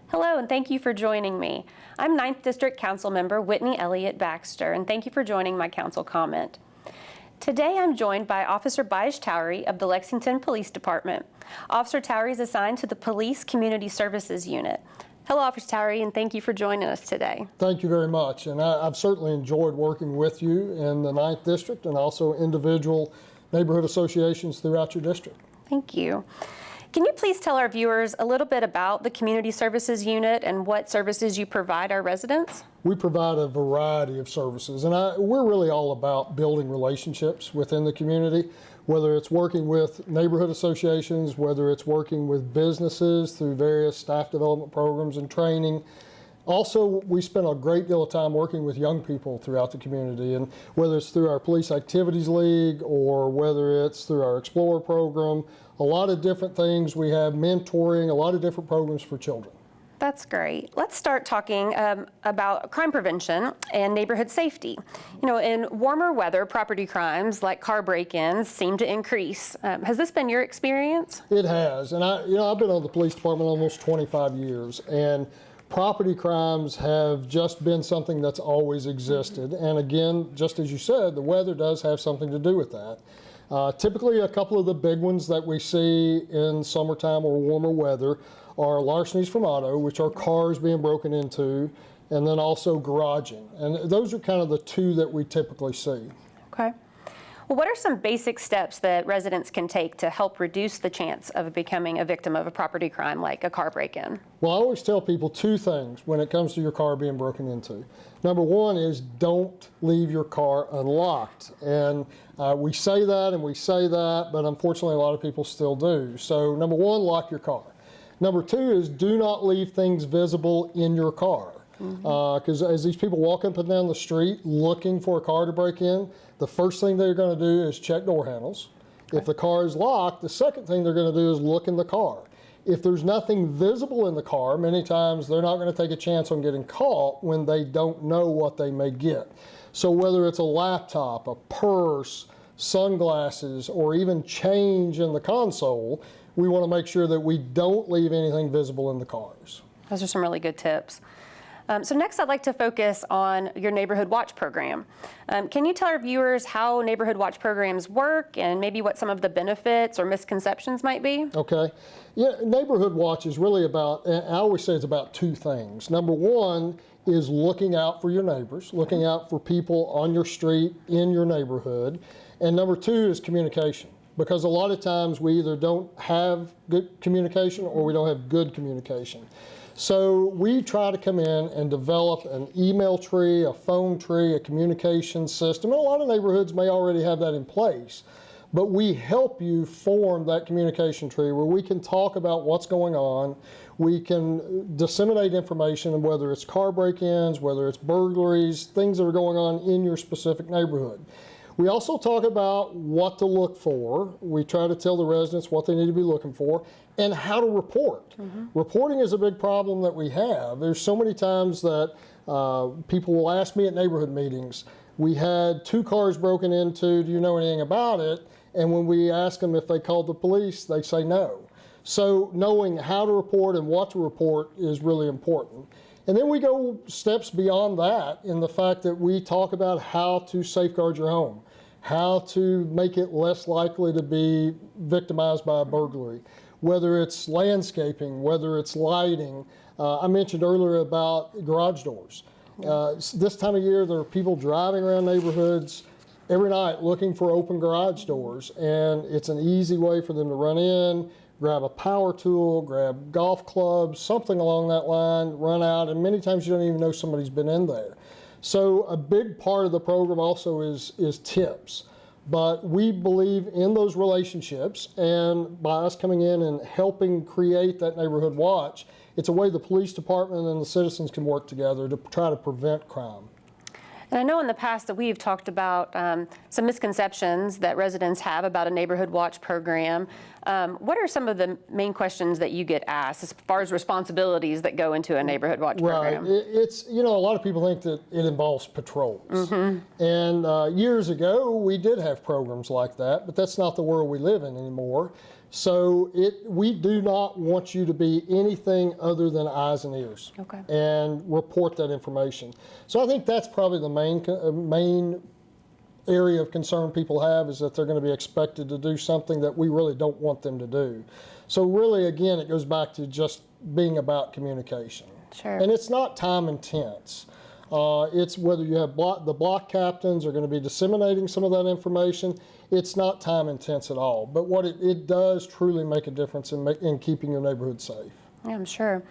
Hello, and thank you for joining me. I'm 9th District Councilmember Whitney Elliott Baxter, and thank you for joining my council comment. Today I'm joined by Officer Bige Towery of the Lexington Police Department. Officer Towery is assigned to the Police Community Services Unit. Hello, Officer Towery, and thank you for joining us today. Thank you very much, and I've certainly enjoyed working with you in the 9th District and also individual neighborhood associations throughout your district. Thank you. Can you please tell our viewers a little bit about the Community Services Unit and what services you provide our residents? We provide a variety of services, and we're really all about building relationships within the community, whether it's working with neighborhood associations, whether it's working with businesses through various staff development programs and training. Also, we spend a great deal of time working with young people throughout the community, and whether it's through our Police Activities League or whether it's through our Explorer program, a lot of different things. We have mentoring, a lot of different programs for children. That's great. Let's start talking about crime prevention and neighborhood safety. You know, in warmer weather, property crimes like car break-ins seem to increase. Has this been your experience? It has, and I've been on the police department almost 25 years, and property crimes have just been something that's always existed. And again, just as you said, the weather does have something to do with that. Typically, a couple of the big ones that we see in summertime or warmer weather are larcenies from auto, which are cars being broken into, and then also garaging. And those are kind of the two that we typically see. Okay. Well, what are some basic steps that residents can take to help reduce the chance of becoming a victim of a property crime like a car break-in? Well, I always tell people two things when it comes to your car being broken into. Number one is don't leave your car unlocked. And we say that and we say that, but unfortunately a lot of people still do. So number one, lock your car. Number two is do not leave things visible in your car. Because as these people walk up and down the street looking for a car to break in, the first thing they're going to do is check door handles. Okay. If the car is locked, the second thing they're going to do is look in the car. If there's nothing visible in the car, many times they're not going to take a chance on getting caught when they don't know what they may get. So whether it's a laptop, a purse, sunglasses, or even change in the console, we want to make sure that we don't leave anything visible in the cars. Those are some really good tips. So next I'd like to focus on your Neighborhood Watch program. Can you tell our viewers how Neighborhood Watch programs work and maybe what some of the benefits or misconceptions might be? Okay. Yeah, Neighborhood Watch is really about, I always say it's about two things. Number one is looking out for your neighbors, looking out for people on your street, in your neighborhood. And number two is communication. Because a lot of times we either don't have good communication or we don't have good communication. So we try to come in and develop an email tree, a phone tree, a communication system. And a lot of neighborhoods may already have that in place. But we help you form that communication tree where we can talk about what's going on. We can disseminate information, whether it's car break-ins, whether it's burglaries, things that are going on in your specific neighborhood. We also talk about what to look for. We try to tell the residents what they need to be looking for and how to report. Reporting is a big problem that we have. There's so many times that people will ask me at neighborhood meetings, we had 2 cars broken into, do you know anything about it? And when we ask them if they called the police, they say no. So knowing how to report and what to report is really important. And then we go steps beyond that in the fact that we talk about how to safeguard your home, how to make it less likely to be victimized by a burglary, whether it's landscaping, whether it's lighting. I mentioned earlier about garage doors. This time of year, there are people driving around neighborhoods every night looking for open garage doors, and it's an easy way for them to run in, grab a power tool, grab golf clubs, something along that line, run out, and many times you don't even know somebody's been in there. So a big part of the program also is tips. But we believe in those relationships, and by us coming in and helping create that neighborhood watch, it's a way the police department and the citizens can work together to try to prevent crime. And I know in the past that we've talked about some misconceptions that residents have about a neighborhood watch program. What are some of the main questions that you get asked as far as responsibilities that go into a neighborhood watch program? Right. It's, a lot of people think that it involves patrols. And years ago, we did have programs like that, but that's not the world we live in anymore. So we do not want you to be anything other than eyes and ears, and report that information. So I think that's probably the main area of concern people have, is that they're going to be expected to do something that we really don't want them to do. So really, again, it goes back to just being about communication. Sure. And it's not time intense. It's whether you have the block captains are going to be disseminating some of that information. It's not time intense at all. But what it does truly make a difference in keeping your neighborhood safe. Yeah, I'm sure.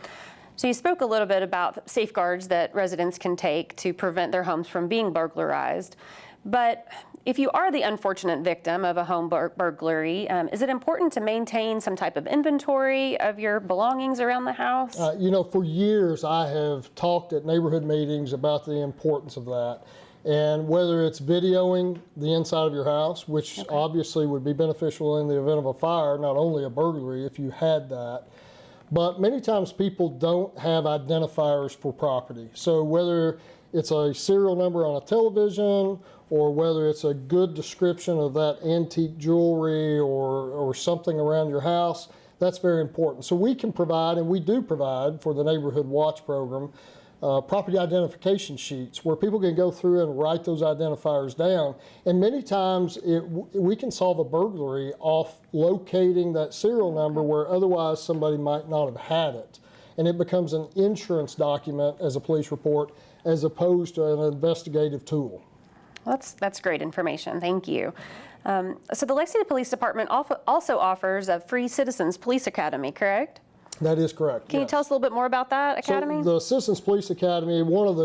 So you spoke a little bit about safeguards that residents can take to prevent their homes from being burglarized. But if you are the unfortunate victim of a home burglary, is it important to maintain some type of inventory of your belongings around the house? For years I have talked at neighborhood meetings about the importance of that. And whether it's videoing the inside of your house, which obviously would be beneficial in the event of a fire, not only a burglary if you had that, but many times people don't have identifiers for property. So whether it's a serial number on a television, or whether it's a good description of that antique jewelry or something around your house, that's very important. So we can provide, and we do provide for the Neighborhood Watch program, property identification sheets where people can go through and write those identifiers down. And many times we can solve a burglary off locating that serial number where otherwise somebody might not have had it. And it becomes an insurance document as a police report as opposed to an investigative tool. Well, that's great information. Thank you. So the Lexington Police Department also offers a free Citizens Police Academy, correct? That is correct. Can you tell us a little bit more about that academy? So the Citizens Police Academy, one of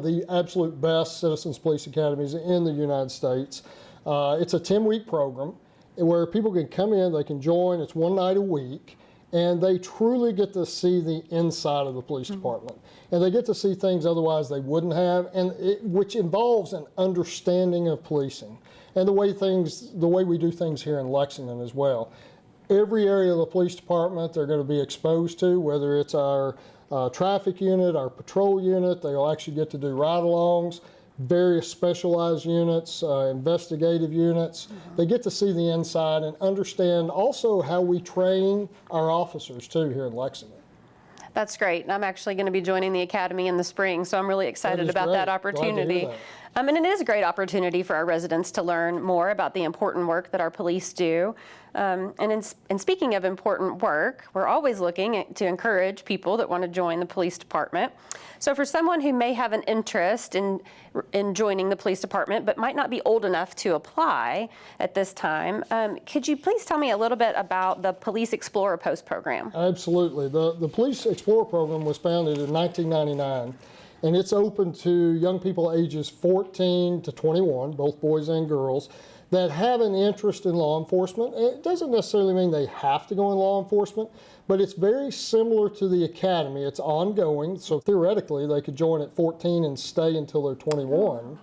the absolute best Citizens Police Academies in the United States. It's a 10-week program where people can come in, they can join. It's one night a week, and they truly get to see the inside of the police department. And they get to see things otherwise they wouldn't have, which involves an understanding of policing and the way we do things here in Lexington as well. Every area of the police department they're going to be exposed to, whether it's our traffic unit, our patrol unit, they'll actually get to do ride-alongs, various specialized units, investigative units. They get to see the inside and understand also how we train our officers too here in Lexington. That's great. I'm actually going to be joining the academy in the spring, so I'm really excited about that opportunity. And it is a great opportunity for our residents to learn more about the important work that our police do. And speaking of important work, we're always looking to encourage people that want to join the police department. So for someone who may have an interest in joining the police department but might not be old enough to apply at this time, could you please tell me a little bit about the Police Explorer Post program? Absolutely. The Police Explorer program was founded in 1999. And it's open to young people ages 14 to 21, both boys and girls, that have an interest in law enforcement. It doesn't necessarily mean they have to go in law enforcement, but it's very similar to the academy. It's ongoing, so theoretically they could join at 14 and stay until they're 21.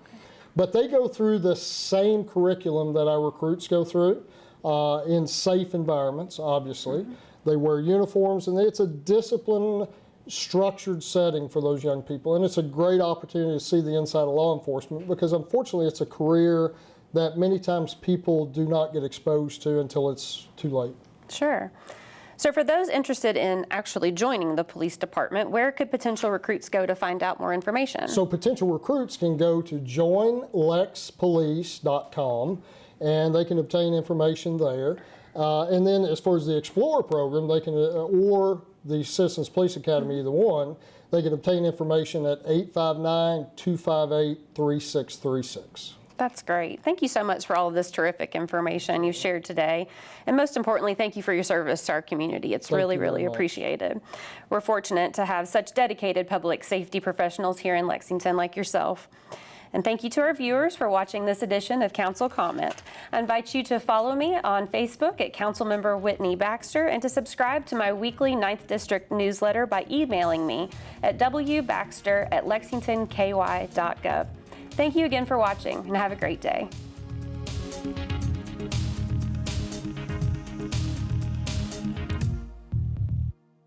But they go through the same curriculum that our recruits go through in safe environments, obviously. They wear uniforms, and it's a disciplined, structured setting for those young people. And it's a great opportunity to see the inside of law enforcement because unfortunately it's a career that many times people do not get exposed to until it's too late. Sure. So for those interested in actually joining the police department, where could potential recruits go to find out more information? So potential recruits can go to joinlexpolice.com and they can obtain information there. And then as far as the Explorer program, they can, or the Citizens Police Academy, either one, they can obtain information at 859-258-3636. That's great. Thank you so much for all of this terrific information you shared today. And most importantly, thank you for your service to our community. It's really appreciated. We're fortunate to have such dedicated public safety professionals here in Lexington like yourself. And thank you to our viewers for watching this edition of Council Comment. I invite you to follow me on Facebook at Councilmember Whitney Baxter and to subscribe to my weekly 9th District newsletter by emailing me at wbaxter@lexingtonky.gov. Thank you again for watching and have a great day.